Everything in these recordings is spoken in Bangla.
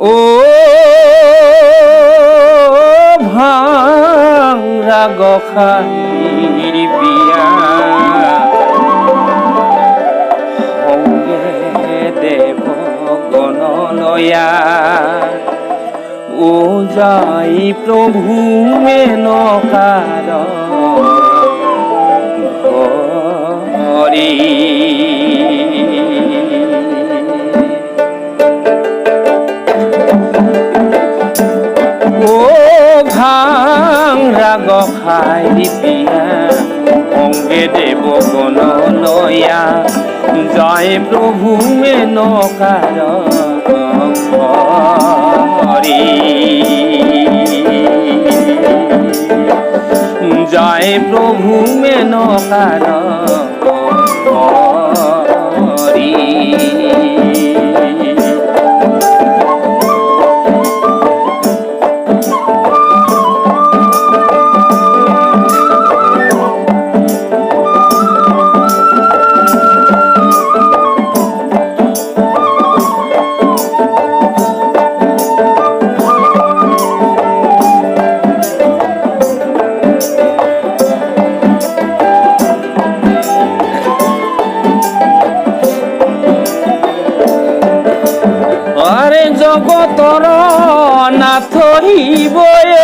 ও ভাঙরা গখাইর বিয়া সঙ্গে দেব গণলয়া ও যাই প্রভু মেনকার হরি ও ভাঙরা গখাইর বিয়া অঙ্গে দেব গণলয়া জয় প্রভু মেনকার হরি জয় প্রভু মেনকার হরি আরে জগতর নাথ হিবয়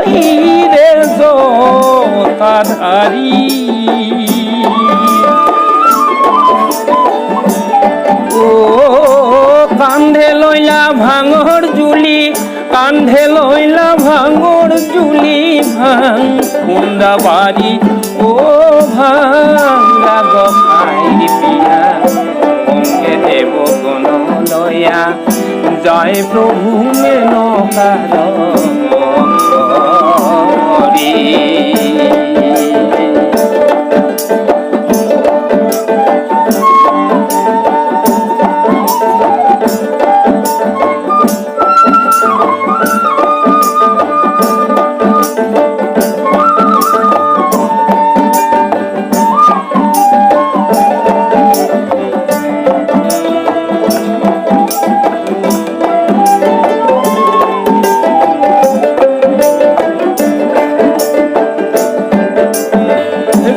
হিরে জতাধারী ও কান্ধে লইলা ভাঙর জুলি কান্ধে লইলা ভাঙর জুলি ভাঙ কুন্দা বাড়ি ও ভাঙা গখাইর বিয়া অঙ্গে দেব গণলয়া জয় প্রভু মেনকার হরি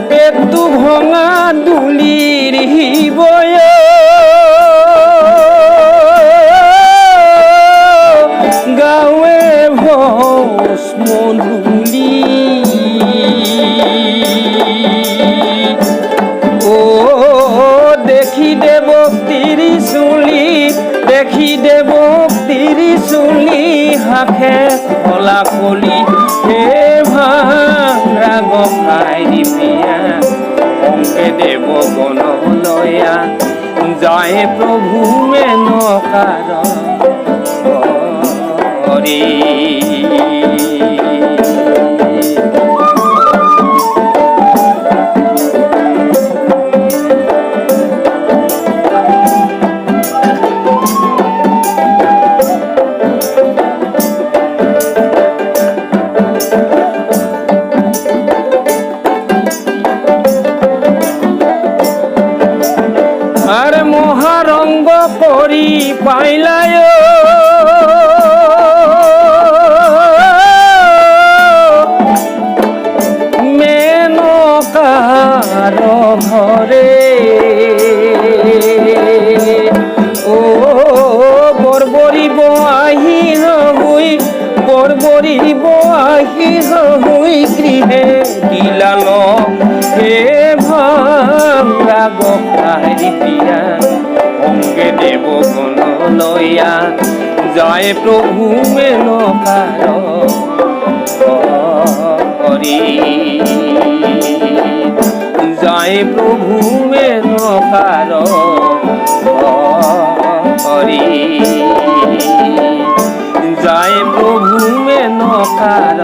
পেটু ভঙা দুলির হিবয় গাঁৱে ভস্ম ধুলি ও দেখি দেব ত্রিশুলি দেখি দেব ত্রিশুলি হাখে কলা কলি হে ভাঙরা গখাইর বিয়া অঙ্গে দেব গণলয়া জয় প্রভু মেনকার হরি আর মহারঙ্গ করি পাইলায় মেনকার ঘরে ও বর্বরিব আহি হই বর্বরিব আহি হই গৃহে দিলাল হে ভাঙরা গখাইর বিয়া অঙ্গে দেব গণলয়া জয় প্রভু মেনকার হরি জয় প্রভু মেনকার হরি জয় প্রভু মেনকার